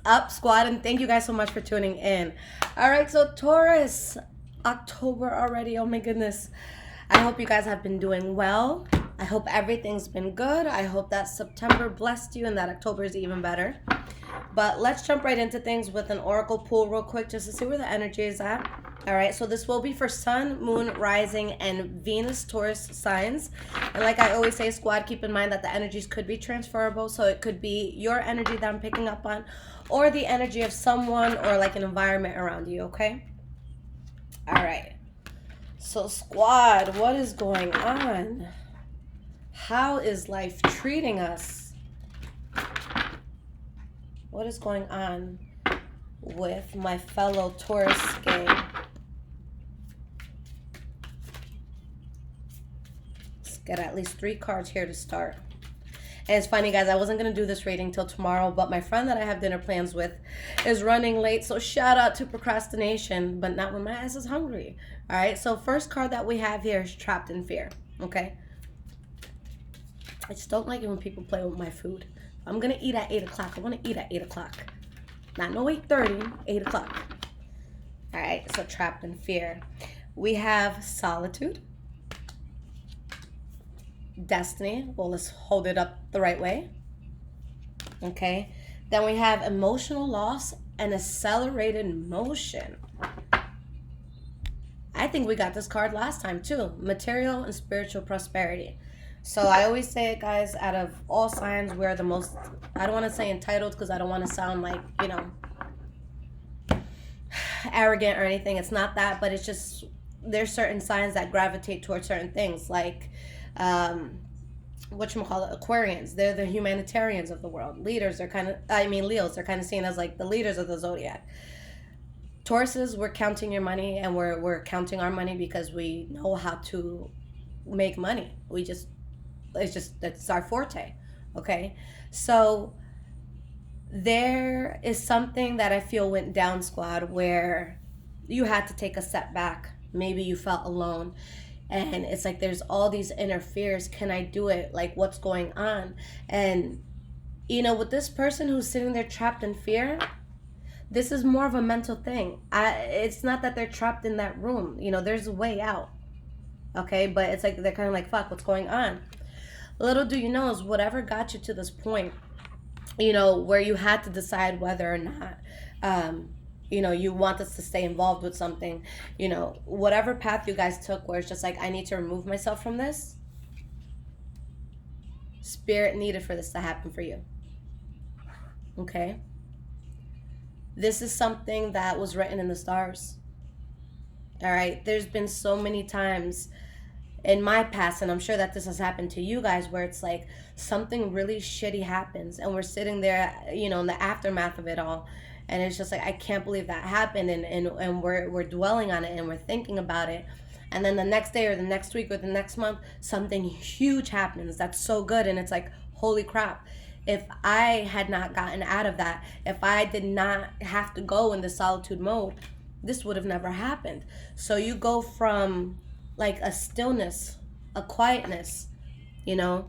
up, squad? And thank you guys so much for tuning in. All right, so Taurus, October already. Oh my goodness. I hope you guys have been doing well. I hope everything's been good. I hope that September blessed you and that October is even better. But let's jump right into things with an oracle pull real quick just to see where the energy is at. All right, so this will be for Sun, Moon, Rising, and Venus Taurus signs. And like I always say, squad, keep in mind that the energies could be transferable. So it could be your energy that I'm picking up on, or the energy of someone or like an environment around you, okay? All right. So squad, what is going on? How is life treating us? What is going on with my fellow Taurus gang? Let's get at least 3 cards here to start. And it's funny, guys, I wasn't going to do this reading till tomorrow, but my friend that I have dinner plans with is running late. So shout out to procrastination, but not when my ass is hungry. All right, so first card that we have here is Trapped in Fear, okay? I just don't like it when people play with my food. I'm going to eat at 8 o'clock. I want to eat at 8 o'clock. Not no 8:30, 8 o'clock. All right, so Trapped in Fear. We have Solitude. Destiny. Well, let's hold it up the right way. Okay. Then we have Emotional Loss and Accelerated Motion. I think we got this card last time too. Material and Spiritual Prosperity. So I always say it, guys, out of all signs, we're the most, I don't want to say entitled because I don't want to sound like, you know, arrogant or anything. It's not that, but it's just, there's certain signs that gravitate towards certain things, like, whatchamacallit, Aquarians. They're the humanitarians of the world. Leaders are kind of, Leos are kind of seen as like the leaders of the zodiac. Tauruses, we're counting your money, and we're counting our money because we know how to make money. That's our forte, okay? So there is something that I feel went down, squad, where you had to take a step back. Maybe you felt alone, and it's like there's all these inner fears. Can I do it? Like, what's going on? And, you know, with this person who's sitting there trapped in fear, this is more of a mental thing. It's not that they're trapped in that room. You know, there's a way out, okay? But it's like they're kind of like, fuck, what's going on? Little do you know is whatever got you to this point, you know, where you had to decide whether or not, you know, you want us to stay involved with something, you know, whatever path you guys took where it's just like, I need to remove myself from this. Spirit needed for this to happen for you. Okay? This is something that was written in the stars. All right? There's been so many times in my past, and I'm sure that this has happened to you guys, where it's like something really shitty happens and we're sitting there, you know, in the aftermath of it all, and it's just like, I can't believe that happened, and we're dwelling on it and we're thinking about it, and then the next day or the next week or the next month something huge happens that's so good, and it's like, holy crap, if I had not gotten out of that, if I did not have to go in the solitude mode, this would have never happened. So you go from like a stillness, a quietness, you know,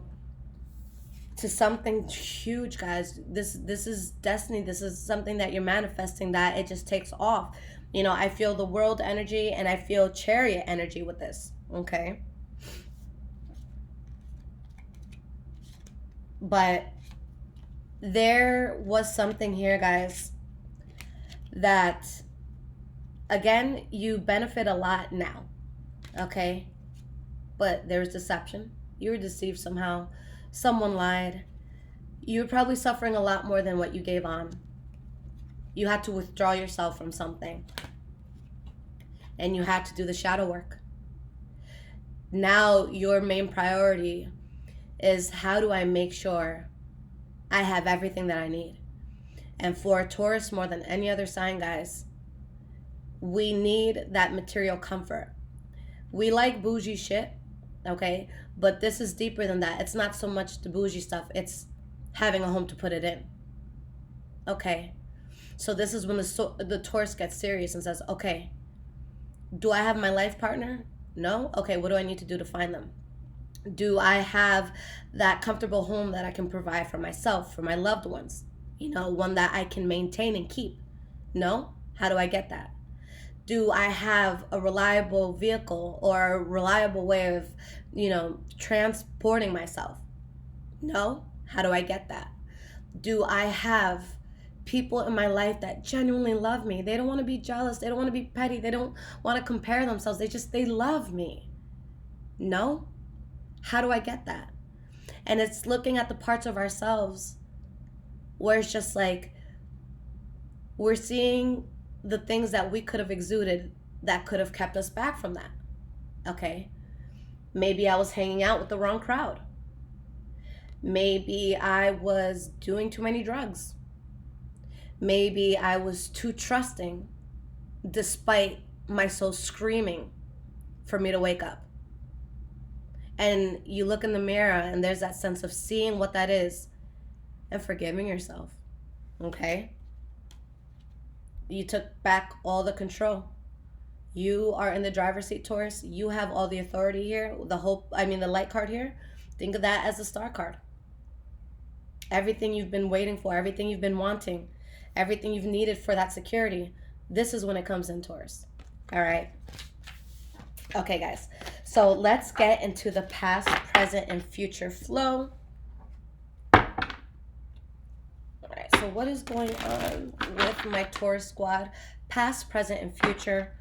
to something huge, guys. This is destiny. This is something that you're manifesting, that it just takes off. You know, I feel the world energy and I feel chariot energy with this, okay? But there was something here, guys, that, again, you benefit a lot now. Okay, but there was deception. You were deceived somehow. Someone lied. You were probably suffering a lot more than what you gave on. You had to withdraw yourself from something, and you had to do the shadow work. Now your main priority is, how do I make sure I have everything that I need? And for a Taurus, more than any other sign, guys, we need that material comfort. We like bougie shit, okay? But this is deeper than that. It's not so much the bougie stuff. It's having a home to put it in, okay? So this is when the Taurus gets serious and says, okay, do I have my life partner? No? Okay, what do I need to do to find them? Do I have that comfortable home that I can provide for myself, for my loved ones? one that I can maintain and keep? No. How do I get that? Do I have a reliable vehicle or a reliable way of, transporting myself? No. How do I get that? Do I have people in my life that genuinely love me? They don't want to be jealous. They don't want to be petty. They don't want to compare themselves. They love me. No. How do I get that? And it's looking at the parts of ourselves where it's just like we're seeing the things that we could have exuded that could have kept us back from that. Okay. Maybe I was hanging out with the wrong crowd. Maybe I was doing too many drugs. Maybe I was too trusting despite my soul screaming for me to wake up. And you look in the mirror and there's that sense of seeing what that is and forgiving yourself. Okay? You took back all the control. You are in the driver's seat, Taurus. You have all the authority here. The light card here. Think of that as the star card. Everything you've been waiting for, everything you've been wanting, everything you've needed for that security, this is when it comes in, Taurus. All right? Okay, guys. So let's get into the past, present, and future flow. All right. So what is going on with my Taurus squad? Past, present, and future.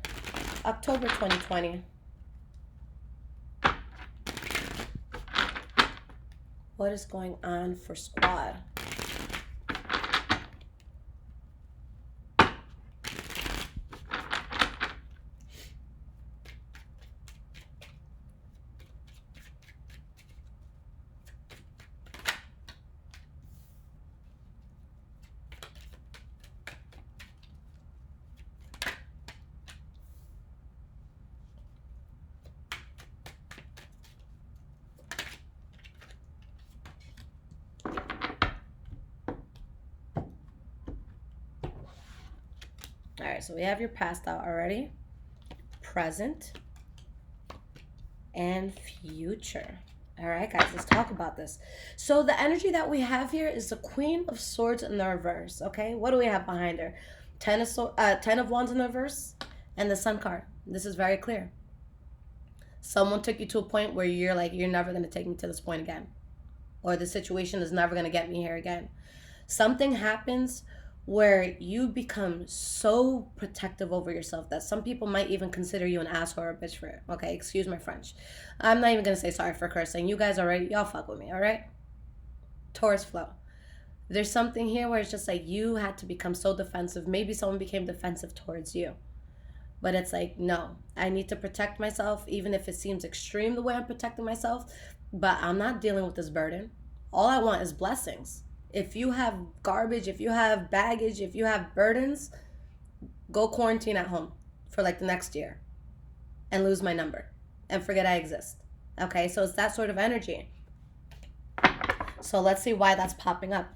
October 2020. What is going on for squad? All right, so we have your past out already, present, and future. All right, guys, let's talk about this. So the energy that we have here is the Queen of Swords in the reverse, okay? What do we have behind her? Ten of Wands in the reverse and the Sun card. This is very clear. Someone took you to a point where you're like, you're never going to take me to this point again. Or the situation is never going to get me here again. Something happens where you become so protective over yourself that some people might even consider you an asshole or a bitch for it. Okay, excuse my French. I'm not even going to say sorry for cursing. You guys already, y'all fuck with me, all right? Taurus flow. There's something here where it's just like you had to become so defensive. Maybe someone became defensive towards you. But it's like, no, I need to protect myself, even if it seems extreme the way I'm protecting myself. But I'm not dealing with this burden. All I want is blessings. If you have garbage, if you have baggage, if you have burdens, go quarantine at home for like the next year and lose my number and forget I exist. Okay, so it's that sort of energy. So let's see why that's popping up.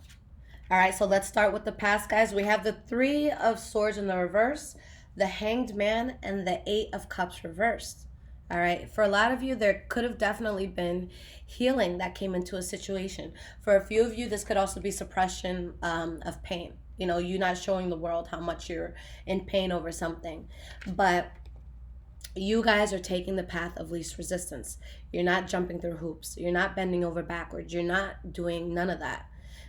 All right, so let's start with the past, guys. We have the Three of Swords in the reverse, the Hanged Man, and the Eight of Cups reversed. All right, for a lot of you, there could have definitely been healing that came into a situation. For a few of you, this could also be suppression of pain. You know, you're not showing the world how much you're in pain over something. But you guys are taking the path of least resistance. You're not jumping through hoops. You're not bending over backwards. You're not doing none of that.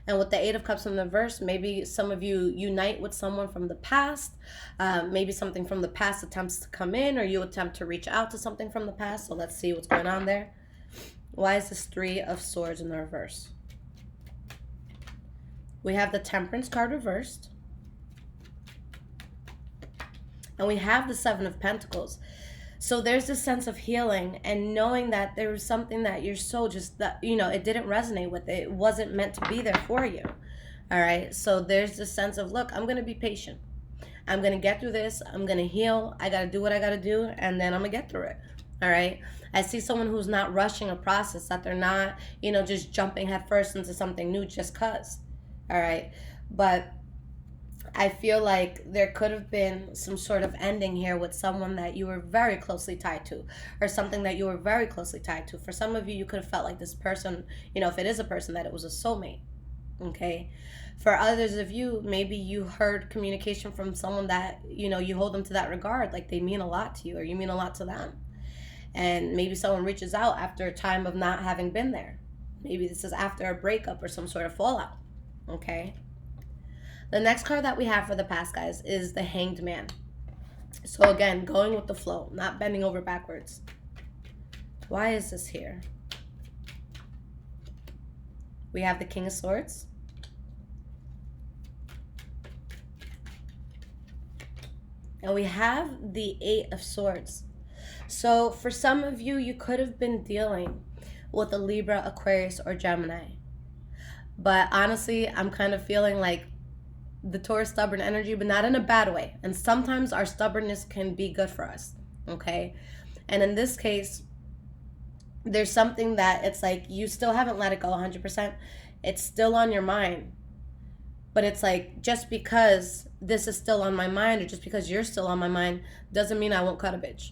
And with the Eight of Cups in the reverse, maybe some of you unite with someone from the past. Maybe something from the past attempts to come in, or you attempt to reach out to something from the past. So let's see what's going on there. Why is this Three of Swords in the reverse? We have the Temperance card reversed. And we have the Seven of Pentacles. So there's this sense of healing and knowing that there was something that your soul just, that, you know, it didn't resonate with it. It wasn't meant to be there for you. All right. So there's this sense of, look, I'm going to be patient. I'm going to get through this. I'm going to heal. I got to do what I got to do. And then I'm going to get through it. All right. I see someone who's not rushing a process, that they're not, you know, just jumping headfirst into something new just cause. All right. But I feel like there could have been some sort of ending here with someone that you were very closely tied to, or something that you were very closely tied to. For some of you, you could have felt like this person, you know, if it is a person, that it was a soulmate. Okay. For others of you, maybe you heard communication from someone that, you hold them to that regard, like they mean a lot to you or you mean a lot to them. And maybe someone reaches out after a time of not having been there. Maybe this is after a breakup or some sort of fallout. Okay? The next card that we have for the past, guys, is the Hanged Man. So again, going with the flow, not bending over backwards. Why is this here? We have the King of Swords. And we have the Eight of Swords. So for some of you, you could have been dealing with a Libra, Aquarius, or Gemini. But honestly, I'm kind of feeling like the Taurus stubborn energy, but not in a bad way. And sometimes our stubbornness can be good for us, okay? And in this case, there's something that it's like you still haven't let it go 100%. It's still on your mind. But it's like, just because this is still on my mind or just because you're still on my mind doesn't mean I won't cut a bitch.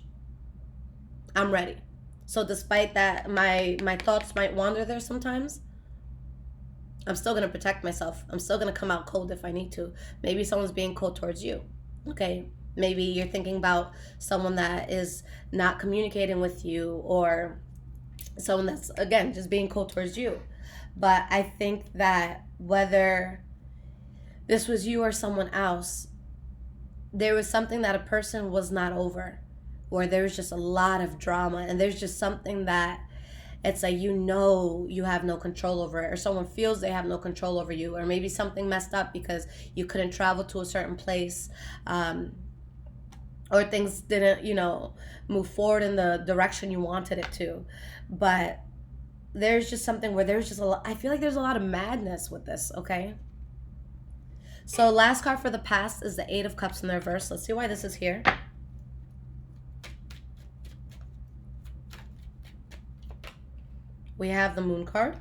I'm ready. So despite that, my thoughts might wander there sometimes, I'm still going to protect myself. I'm still going to come out cold if I need to. Maybe someone's being cold towards you. Okay? Maybe you're thinking about someone that is not communicating with you, or someone that's, again, just being cold towards you. But I think that whether this was you or someone else, there was something that a person was not over, or there was just a lot of drama, and there's just something that it's like, you have no control over it, or someone feels they have no control over you, or maybe something messed up because you couldn't travel to a certain place, or things didn't, move forward in the direction you wanted it to. But there's just something where there's just I feel like there's a lot of madness with this, okay? So last card for the past is the Eight of Cups in the reverse. Let's see why this is here. We have the Moon card,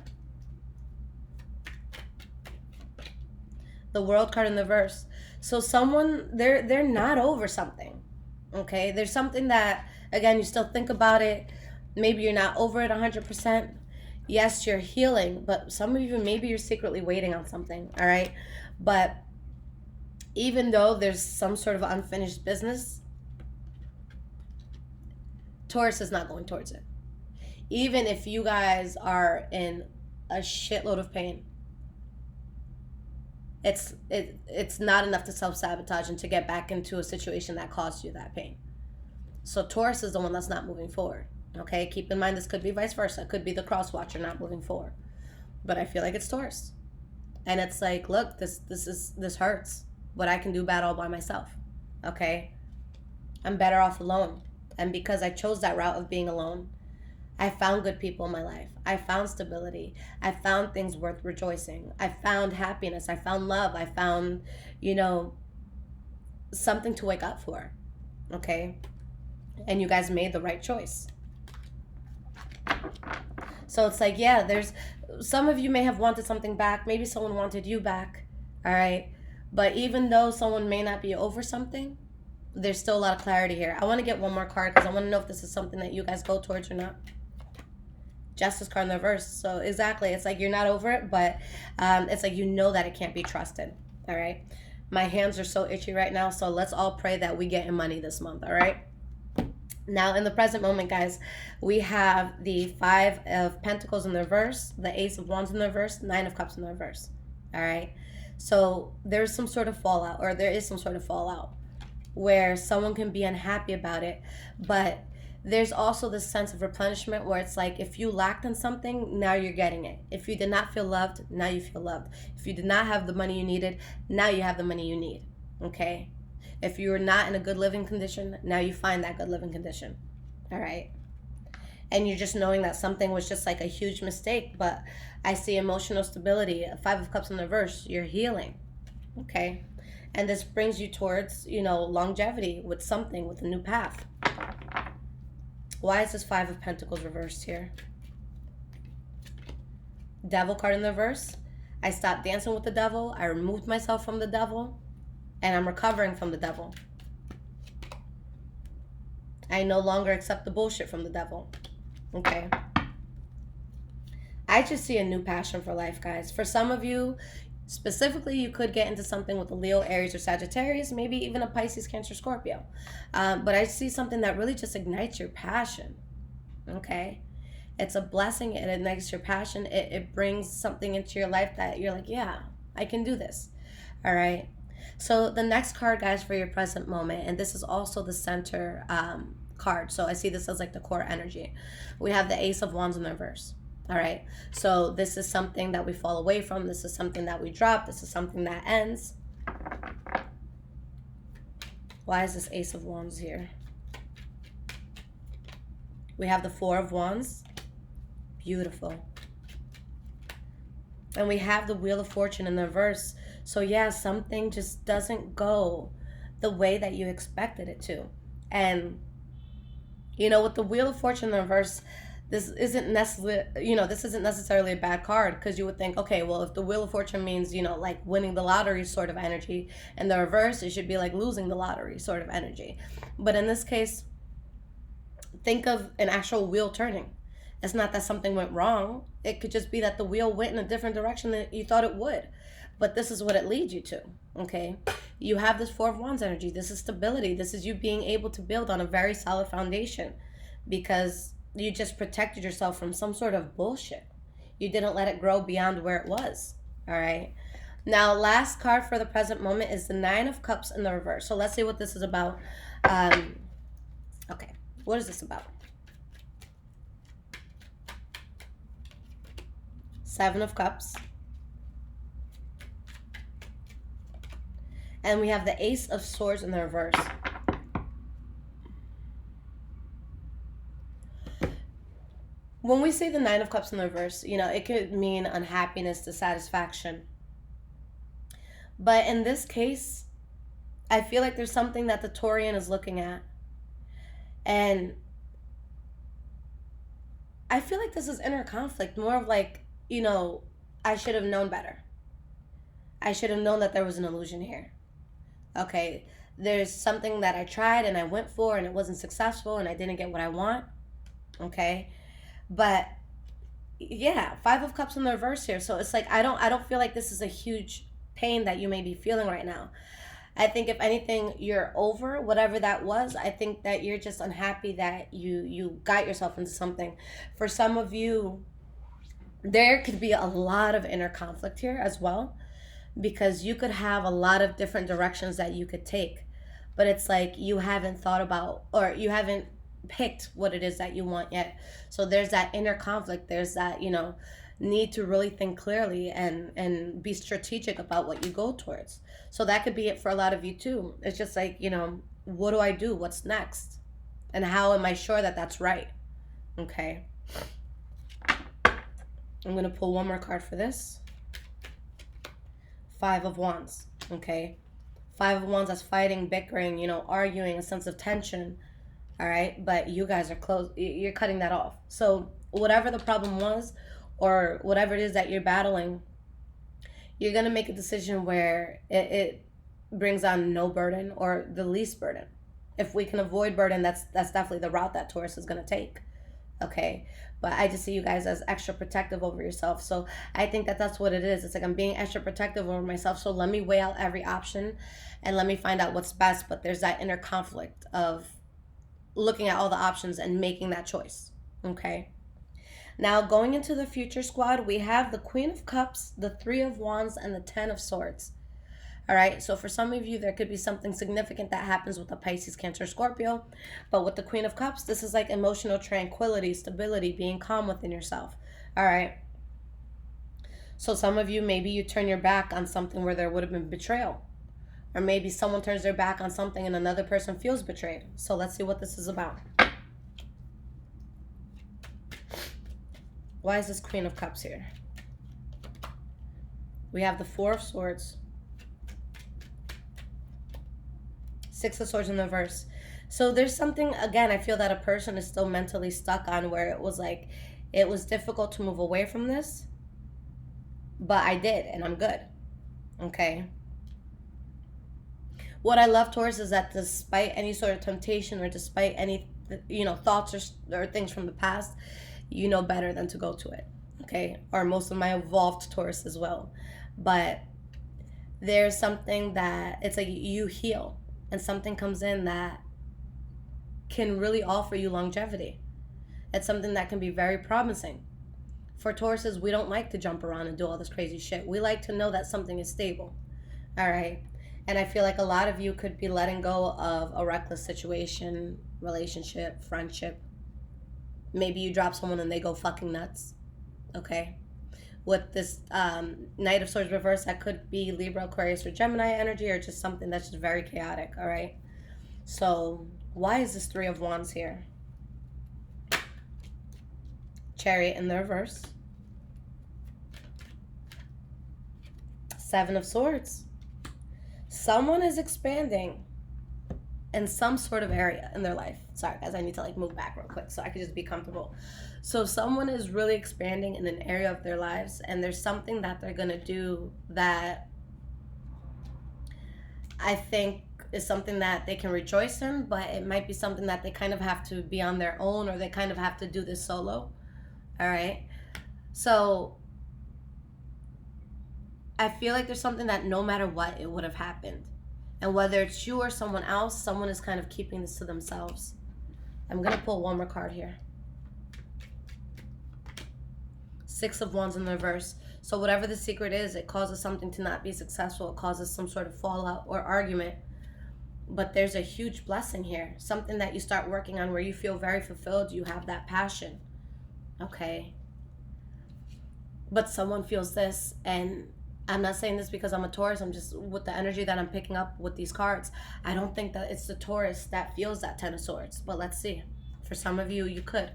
the World card in the reverse. So someone, they're not over something, okay? There's something that, again, you still think about it. Maybe you're not over it 100%. Yes, you're healing, but some of you, maybe you're secretly waiting on something, all right? But even though there's some sort of unfinished business, Taurus is not going towards it. Even if you guys are in a shitload of pain, it's not enough to self-sabotage and to get back into a situation that caused you that pain. So Taurus is the one that's not moving forward. Okay, keep in mind this could be vice versa. It could be the cross watcher not moving forward. But I feel like it's Taurus. And it's like, look, this hurts, but I can do bad all by myself. Okay? I'm better off alone. And because I chose that route of being alone, I found good people in my life. I found stability. I found things worth rejoicing. I found happiness. I found love. I found, something to wake up for. Okay? And you guys made the right choice. So it's like, yeah, there's some of you may have wanted something back. Maybe someone wanted you back. All right? But even though someone may not be over something, there's still a lot of clarity here. I want to get one more card because I want to know if this is something that you guys go towards or not. Justice card in the reverse. So exactly, it's like you're not over it, but it's like that it can't be trusted. All right? My hands are so itchy right now, so let's all pray that we get in money this month. All right? Now, in the present moment, guys, we have the Five of Pentacles in the reverse, the Ace of Wands in the reverse, Nine of Cups in the reverse. All right? So there's some sort of fallout, or there is some sort of fallout where someone can be unhappy about it, but there's also this sense of replenishment where it's like, if you lacked in something, now you're getting it. If you did not feel loved, now you feel loved. If you did not have the money you needed, now you have the money you need. Okay? If you were not in a good living condition, now you find that good living condition. All right? And you're just knowing that something was just like a huge mistake, but I see emotional stability. Five of Cups in the reverse, you're healing. Okay? And this brings you towards, longevity with something, with a new path. Why is this Five of Pentacles reversed here? Devil card in the reverse. I stopped dancing with the devil. I removed myself from the devil. And I'm recovering from the devil. I no longer accept the bullshit from the devil. Okay? I just see a new passion for life, guys. For some of you, Specifically, you could get into something with a Leo, Aries, or Sagittarius, maybe even a Pisces, Cancer, Scorpio. But I see something that really just ignites your passion. Okay? It's a blessing. It ignites your passion. It brings something into your life that you're like, yeah, I can do this. All right? So the next card, guys, for your present moment, and this is also the center card. So I see this as like the core energy. We have the Ace of Wands in the reverse. All right. So this is something that we fall away from. This is something that we drop. This is something that ends. Why is this Ace of Wands here? We have the Four of Wands. Beautiful. And we have the Wheel of Fortune in the reverse. So yeah, something just doesn't go the way that you expected it to. And, you know, with the Wheel of Fortune in the reverse, this isn't necessarily a bad card, because you would think, okay, well, if the Wheel of Fortune means, you know, like winning the lottery sort of energy, and the reverse, it should be like losing the lottery sort of energy. But in this case, think of an actual wheel turning. It's not that something went wrong. It could just be that the wheel went in a different direction than you thought it would. But this is what it leads you to, okay? You have this Four of Wands energy. This is stability. This is you being able to build on a very solid foundation, because you just protected yourself from some sort of bullshit. You didn't let it grow beyond where it was, all right? Now, last card for the present moment is the Nine of Cups in the reverse. So let's see what this is about. Okay, what is this about? Seven of Cups. And we have the Ace of Swords in the reverse. When we say the Nine of Cups in the reverse, you know, it could mean unhappiness, dissatisfaction. But in this case, I feel like there's something that the Taurian is looking at. And I feel like this is inner conflict, more of like, you know, I should have known better. I should have known that there was an illusion here. Okay, there's something that I tried and I went for and it wasn't successful and I didn't get what I want. Okay, but yeah, Five of Cups in the reverse here. So it's like I don't feel like this is a huge pain that you may be feeling right now. I think if anything, you're over whatever that was. I think that you're just unhappy that you got yourself into something. For some of you, there could be a lot of inner conflict here as well, because you could have a lot of different directions that you could take, but it's like you haven't thought about, or you haven't picked what it is that you want yet. So there's that inner conflict. There's that, you know, need to really think clearly and be strategic about what you go towards. So that could be it for a lot of you too. It's just like, you know, what do I do? What's next? And how am I sure that that's right? Okay. I'm going to pull one more card for this. Five of Wands, okay? Five of Wands, that's fighting, bickering, you know, arguing, a sense of tension, all right? But you guys are close. You're cutting that off. So whatever the problem was, or whatever it is that you're battling, you're going to make a decision where it brings on no burden or the least burden. If we can avoid burden, that's definitely the route that Taurus is going to take, okay? But I just see you guys as extra protective over yourself. So I think that that's what it is. It's like I'm being extra protective over myself. So let me weigh out every option and let me find out what's best. But there's that inner conflict of looking at all the options and making that choice. Okay. Now going into the future, squad, we have the Queen of Cups, the Three of Wands, and the Ten of Swords. All right, so for some of you, there could be something significant that happens with a Pisces, Cancer, Scorpio. But with the Queen of Cups, this is like emotional tranquility, stability, being calm within yourself. All right. So some of you, maybe you turn your back on something where there would have been betrayal. Or maybe someone turns their back on something and another person feels betrayed. So let's see what this is about. Why is this Queen of Cups here? We have the Four of Swords. Six of Swords in the reverse. So there's something, again, I feel that a person is still mentally stuck on where it was like, it was difficult to move away from this, but I did, and I'm good. Okay. What I love, Taurus, is that despite any sort of temptation or despite any, you know, thoughts or things from the past, you know better than to go to it. Okay. Or most of my evolved Taurus as well. But there's something that it's like you heal and something comes in that can really offer you longevity. It's something that can be very promising. For Tauruses, we don't like to jump around and do all this crazy shit. We like to know that something is stable. All right. And I feel like a lot of you could be letting go of a reckless situation, relationship, friendship. Maybe you drop someone and they go fucking nuts. Okay. With this Knight of Swords reverse, that could be Libra, Aquarius, or Gemini energy, or just something that's just very chaotic. All right. So why is this Three of Wands here? Chariot in the reverse. Seven of Swords. Someone is expanding in some sort of area in their life. Sorry, guys, I need to like move back real quick so I can just be comfortable. So someone is really expanding in an area of their lives, and there's something that they're going to do that I think is something that they can rejoice in, but it might be something that they kind of have to be on their own, or they kind of have to do this solo. All right. So I feel like there's something that no matter what, it would have happened. And whether it's you or someone else, someone is kind of keeping this to themselves. I'm going to pull one more card here. Six of Wands in the reverse. So whatever the secret is, it causes something to not be successful. It causes some sort of fallout or argument. But there's a huge blessing here. Something that you start working on where you feel very fulfilled. You have that passion. Okay. But someone feels this, and I'm not saying this because I'm a Taurus. I'm just with the energy that I'm picking up with these cards. I don't think that it's the Taurus that feels that Ten of Swords. But let's see. For some of you, you could.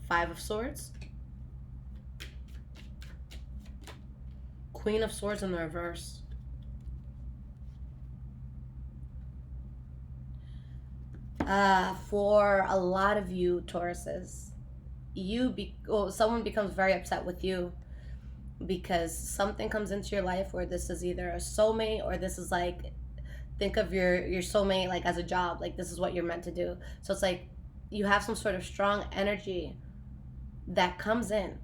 Five of Swords. Queen of Swords in the reverse. For a lot of you Tauruses, someone becomes very upset with you because something comes into your life where this is either a soulmate, or this is like, think of your soulmate like as a job, like this is what you're meant to do. So it's like you have some sort of strong energy that comes in,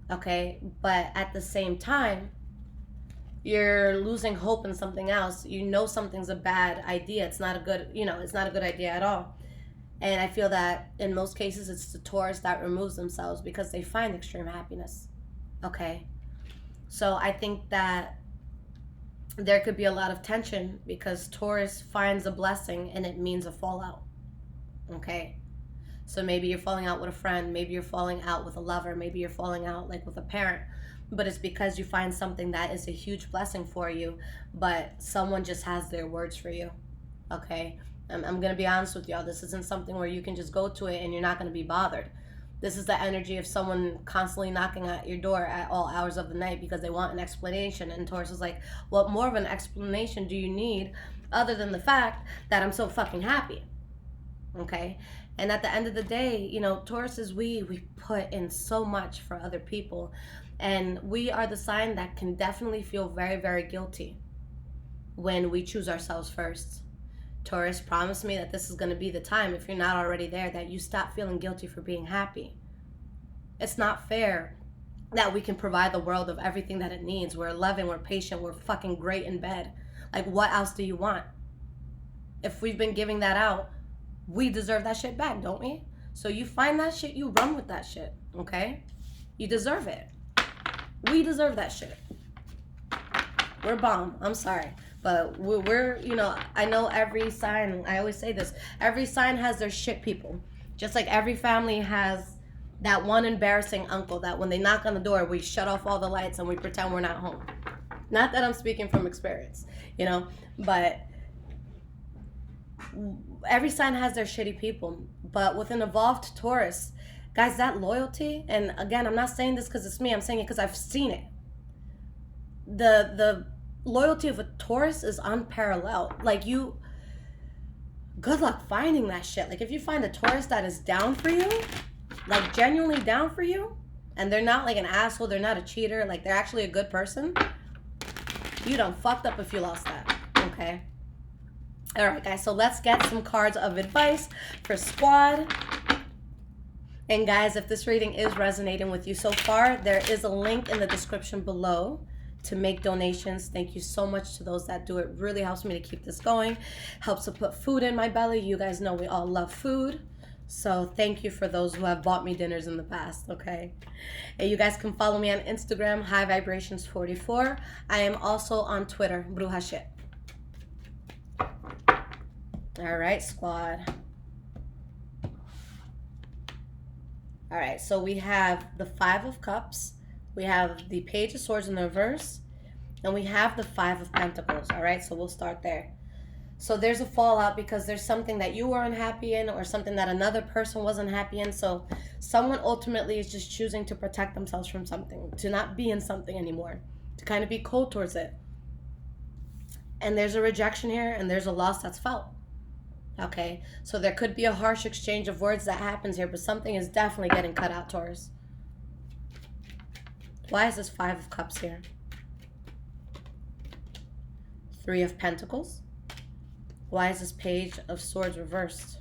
okay, but at the same time you're losing hope in something else. You know something's a bad idea. It's not a good, it's not a good idea at all. And I feel that in most cases it's the Taurus that removes themselves because they find extreme happiness. Okay. So I think that there could be a lot of tension because Taurus finds a blessing and it means a fallout. Okay. So maybe you're falling out with a friend, maybe you're falling out with a lover, maybe you're falling out like with a parent, but it's because you find something that is a huge blessing for you, but someone just has their words for you. Okay. I'm going to be honest with y'all. This isn't something where you can just go to it and you're not going to be bothered. This is the energy of someone constantly knocking at your door at all hours of the night because they want an explanation. And Taurus is like, what more of an explanation do you need other than the fact that I'm so fucking happy? Okay. And at the end of the day, Taurus is we put in so much for other people. And we are the sign that can definitely feel very, very guilty when we choose ourselves first. Taurus, promise me that this is going to be the time, if you're not already there, that you stop feeling guilty for being happy. It's not fair that we can provide the world of everything that it needs. We're loving, we're patient, we're fucking great in bed. Like, what else do you want? If we've been giving that out, we deserve that shit back, don't we? So you find that shit, you run with that shit, okay? You deserve it. We deserve that shit. We're bomb. I'm sorry. But we're, I know every sign, I always say this, every sign has their shit people. Just like every family has that one embarrassing uncle that when they knock on the door, we shut off all the lights and we pretend we're not home. Not that I'm speaking from experience, but every sign has their shitty people. But with an evolved Taurus, guys, that loyalty, and again, I'm not saying this because it's me, I'm saying it because I've seen it. The loyalty of a Taurus is unparalleled. Like, good luck finding that shit. Like, if you find a Taurus that is down for you, like genuinely down for you, and they're not like an asshole, they're not a cheater, like they're actually a good person, you done fucked up if you lost that, okay? All right, guys, so let's get some cards of advice for squad. And guys, if this reading is resonating with you so far, there is a link in the description below to make donations. Thank you so much to those that do. It really helps me to keep this going. Helps to put food in my belly. You guys know we all love food. So thank you for those who have bought me dinners in the past, okay? And you guys can follow me on Instagram, High Vibrations 44. I am also on Twitter, Bruja Shit. All right, squad. All right, so we have the Five of Cups. We have the Page of Swords in the reverse. And we have the Five of Pentacles, all right? So we'll start there. So there's a fallout because there's something that you were unhappy in or something that another person wasn't happy in. So someone ultimately is just choosing to protect themselves from something, to not be in something anymore, to kind of be cold towards it. And there's a rejection here and there's a loss that's felt. Okay, so there could be a harsh exchange of words that happens here, but something is definitely getting cut out, Taurus. Why is this Five of Cups here? Three of Pentacles. Why is this Page of Swords reversed?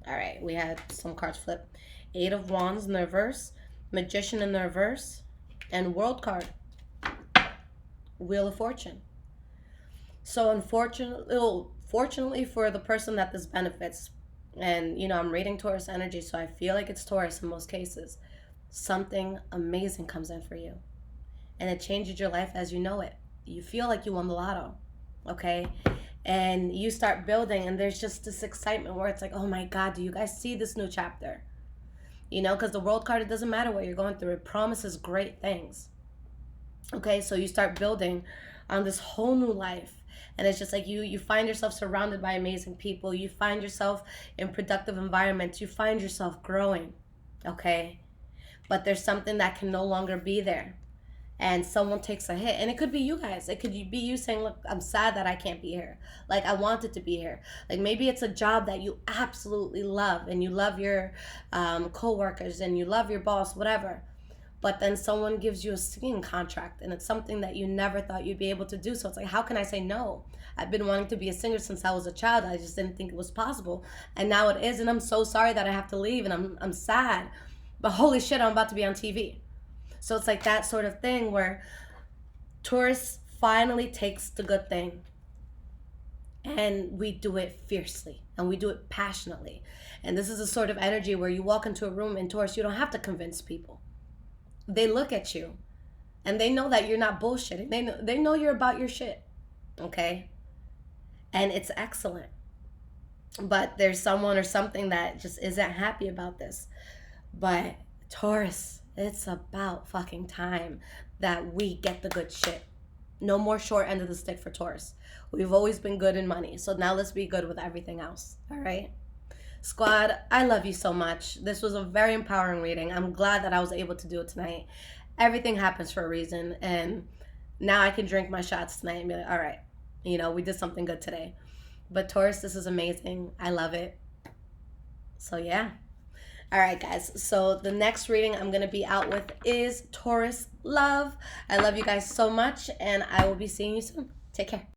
All right, we had some cards flip. Eight of Wands in the reverse, Magician in the reverse, and World card. Wheel of Fortune. So fortunately for the person that this benefits, and you know, I'm reading Taurus energy, so I feel like it's Taurus in most cases, something amazing comes in for you. And it changes your life as you know it. You feel like you won the lotto, okay? And you start building, and there's just this excitement where it's like, oh my God, do you guys see this new chapter? You know, because the World card, it doesn't matter what you're going through. It promises great things. Okay, so you start building on this whole new life. And it's just like you find yourself surrounded by amazing people. You find yourself in productive environments. You find yourself growing, okay? But there's something that can no longer be there. And someone takes a hit. And it could be you guys. It could be you saying, look, I'm sad that I can't be here. Like, I wanted to be here. Like, maybe it's a job that you absolutely love. And you love your co-workers. And you love your boss, whatever. But then someone gives you a singing contract. And it's something that you never thought you'd be able to do. So it's like, how can I say no? I've been wanting to be a singer since I was a child. I just didn't think it was possible. And now it is. And I'm so sorry that I have to leave. And I'm sad. But holy shit, I'm about to be on TV. So it's like that sort of thing where Taurus finally takes the good thing and we do it fiercely and we do it passionately. And this is a sort of energy where you walk into a room in Taurus, you don't have to convince people. They look at you and they know that you're not bullshitting. They know you're about your shit, okay? And it's excellent. But there's someone or something that just isn't happy about this. But Taurus, it's about fucking time that we get the good shit. No more short end of the stick for Taurus. We've always been good in money, so now let's be good with everything else, all right? Squad, I love you so much. This was a very empowering reading. I'm glad that I was able to do it tonight. Everything happens for a reason, and now I can drink my shots tonight and be like, all right, you know, we did something good today. But Taurus, this is amazing. I love it. So yeah. All right, guys, so the next reading I'm going to be out with is Taurus Love. I love you guys so much, and I will be seeing you soon. Take care.